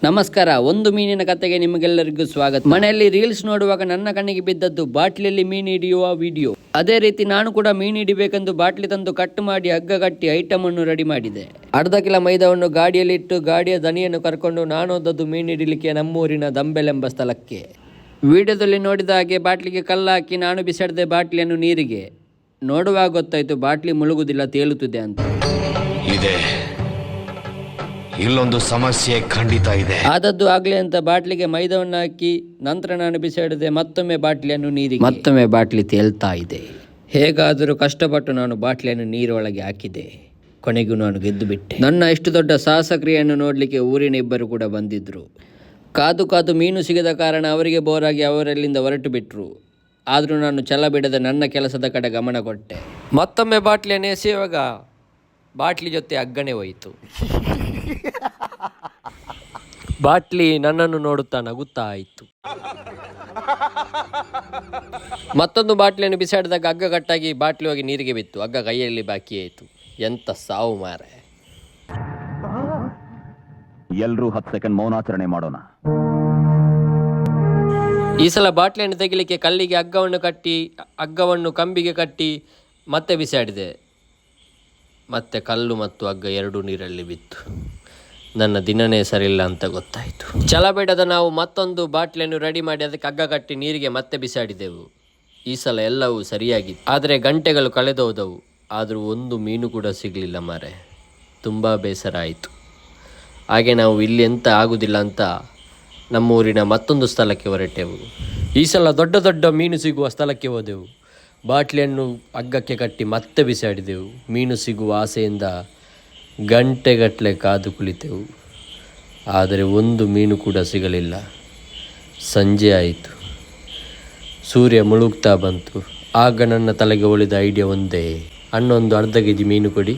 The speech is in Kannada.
ನಮಸ್ಕಾರ. ಒಂದು ಮೀನಿನ ಕತೆಗೆ ನಿಮಗೆಲ್ಲರಿಗೂ ಸ್ವಾಗತ. ಮನೆಯಲ್ಲಿ ರೀಲ್ಸ್ ನೋಡುವಾಗ ನನ್ನ ಕಣ್ಣಿಗೆ ಬಿದ್ದದ್ದು ಬಾಟ್ಲಿಯಲ್ಲಿ ಮೀನು ಹಿಡಿಯುವ ವಿಡಿಯೋ. ಅದೇ ರೀತಿ ನಾನು ಕೂಡ ಮೀನು ಹಿಡಿಬೇಕೆಂದು ಬಾಟ್ಲಿ ತಂದು ಕಟ್ ಮಾಡಿ ಹಗ್ಗ ಕಟ್ಟಿ ಐಟಮ್ ಅನ್ನು ರೆಡಿ ಮಾಡಿದೆ. ಅರ್ಧ ಕಿಲೋ ಮೈದಾವನ್ನು ಗಾಡಿಯಲ್ಲಿ ಇಟ್ಟು ಗಾಡಿಯ ದನಿಯನ್ನು ಕರ್ಕೊಂಡು ನಾನು ಹೋದದ್ದು ಮೀನು ಹಿಡಿಲಿಕ್ಕೆ ನಮ್ಮೂರಿನ ದಂಬೆಲೆಂಬ ಸ್ಥಳಕ್ಕೆ. ವಿಡಿಯೋದಲ್ಲಿ ನೋಡಿದ ಹಾಗೆ ಬಾಟ್ಲಿಗೆ ಕಲ್ಲು ಹಾಕಿ ನಾನು ಬಿಸಾಡಿದೆ ಬಾಟ್ಲಿಯನ್ನು ನೀರಿಗೆ. ನೋಡುವಾಗ ಗೊತ್ತಾಯ್ತು ಬಾಟ್ಲಿ ಮುಳುಗುದಿಲ್ಲ, ತೇಲುತ್ತಿದೆ ಅಂತ. ಇಲ್ಲೊಂದು ಸಮಸ್ಯೆ ಖಂಡಿತ ಇದೆ. ಆದದ್ದು ಆಗ್ಲಿ ಅಂತ ಬಾಟ್ಲಿಗೆ ಮೈದಾವನ್ನು ಹಾಕಿ ನಂತರ ನಾನು ಬಿಸಾಡಿದೆ ಮತ್ತೊಮ್ಮೆ ಬಾಟ್ಲಿಯನ್ನು ನೀರಿಗೆ. ಮತ್ತೊಮ್ಮೆ ಬಾಟ್ಲಿ ತೇಲ್ತಾ ಇದೆ. ಹೇಗಾದರೂ ಕಷ್ಟಪಟ್ಟು ನಾನು ಬಾಟ್ಲಿಯನ್ನು ನೀರೊಳಗೆ ಹಾಕಿದೆ. ಕೊನೆಗೂ ನಾನು ಗೆದ್ದು ಬಿಟ್ಟೆ. ನನ್ನ ಇಷ್ಟು ದೊಡ್ಡ ಸಾಹಸ ಕ್ರಿಯೆಯನ್ನು ನೋಡಲಿಕ್ಕೆ ಊರಿನ ಇಬ್ಬರು ಕೂಡ ಬಂದಿದ್ರು. ಕಾದು ಕಾದು ಮೀನು ಸಿಗದ ಕಾರಣ ಅವರಿಗೆ ಬೋರಾಗಿ ಅವರಲ್ಲಿಂದ ಹೊರಟು ಬಿಟ್ರು. ಆದರೂ ನಾನು ಛಲ ಬಿಡದೆ ನನ್ನ ಕೆಲಸದ ಕಡೆ ಗಮನ ಕೊಟ್ಟೆ. ಮತ್ತೊಮ್ಮೆ ಬಾಟ್ಲಿಯನ್ನು ಎಸೆಯುವಾಗ ಬಾಟ್ಲಿ ಜೊತೆ ಹಗ್ಗನೇ ಹೋಯಿತು. ಬಾಟ್ಲಿ ನನ್ನನ್ನು ನೋಡುತ್ತಾ ನಗುತ್ತಾ ಆಯಿತು. ಮತ್ತೊಂದು ಬಾಟ್ಲಿಯನ್ನು ಬಿಸಾಡಿದಾಗ ಹಗ್ಗ ಕಟ್ಟಾಗಿ ಬಾಟ್ಲಿ ಹೋಗಿ ನೀರಿಗೆ ಬಿತ್ತು. ಹಗ್ಗ ಕೈಯಲ್ಲಿ ಬಾಕಿ ಆಯಿತು. ಎಂತ ಸಾವು ಮಾರೆ. ಎಲ್ಲರೂ 10 ಸೆಕೆಂಡ್ ಮೌನಾಚರಣೆ ಮಾಡೋಣ. ಈ ಸಲ ಬಾಟ್ಲಿಯನ್ನು ತೆಗಿಲಿಕ್ಕೆ ಕಲ್ಲಿಗೆ ಹಗ್ಗವನ್ನು ಕಂಬಿಗೆ ಕಟ್ಟಿ ಮತ್ತೆ ಬಿಸಾಡಿದೆ. ಮತ್ತೆ ಕಲ್ಲು ಮತ್ತು ಹಗ್ಗ ಎರಡೂ ನೀರಲ್ಲಿ ಬಿತ್ತು. ನನ್ನ ದಿನನೇ ಸರಿಯಿಲ್ಲ ಅಂತ ಗೊತ್ತಾಯಿತು. ಛಲ ಬಿಡದ ನಾವು ಮತ್ತೊಂದು ಬಾಟ್ಲಿಯನ್ನು ರೆಡಿ ಮಾಡಿ ಅದಕ್ಕೆ ಹಗ್ಗ ಕಟ್ಟಿ ನೀರಿಗೆ ಮತ್ತೆ ಬಿಸಾಡಿದೆವು. ಈ ಸಲ ಎಲ್ಲವೂ ಸರಿಯಾಗಿತ್ತು. ಆದರೆ ಗಂಟೆಗಳು ಕಳೆದೋದವು. ಆದರೂ ಒಂದು ಮೀನು ಕೂಡ ಸಿಗಲಿಲ್ಲ ಮಾರೆ. ತುಂಬ ಬೇಸರ ಆಯಿತು. ಹಾಗೆ ನಾವು ಇಲ್ಲಿ ಎಂತ ಆಗುವುದಿಲ್ಲ ಅಂತ ನಮ್ಮೂರಿನ ಮತ್ತೊಂದು ಸ್ಥಳಕ್ಕೆ ಹೊರಟೆವು. ಈ ಸಲ ದೊಡ್ಡ ದೊಡ್ಡ ಮೀನು ಸಿಗುವ ಸ್ಥಳಕ್ಕೆ ಹೋದೆವು. ಬಾಟ್ಲಿಯನ್ನು ಹಗ್ಗಕ್ಕೆ ಕಟ್ಟಿ ಮತ್ತೆ ಬಿಸಾಡಿದೆವು. ಮೀನು ಸಿಗುವ ಆಸೆಯಿಂದ ಗಂಟೆಗಟ್ಟಲೆ ಕಾದು ಕುಳಿತೆವು. ಆದರೆ ಒಂದು ಮೀನು ಕೂಡ ಸಿಗಲಿಲ್ಲ. ಸಂಜೆ ಆಯಿತು. ಸೂರ್ಯ ಮುಳುಗ್ತಾ ಬಂತು. ಆಗ ನನ್ನ ತಲೆಗೆ ಉಳಿದ ಐಡಿಯಾ ಒಂದೇ. ಅಣ್ಣೊಂದು ಅರ್ಧ ಕೆಜಿ ಮೀನು ಕೊಡಿ,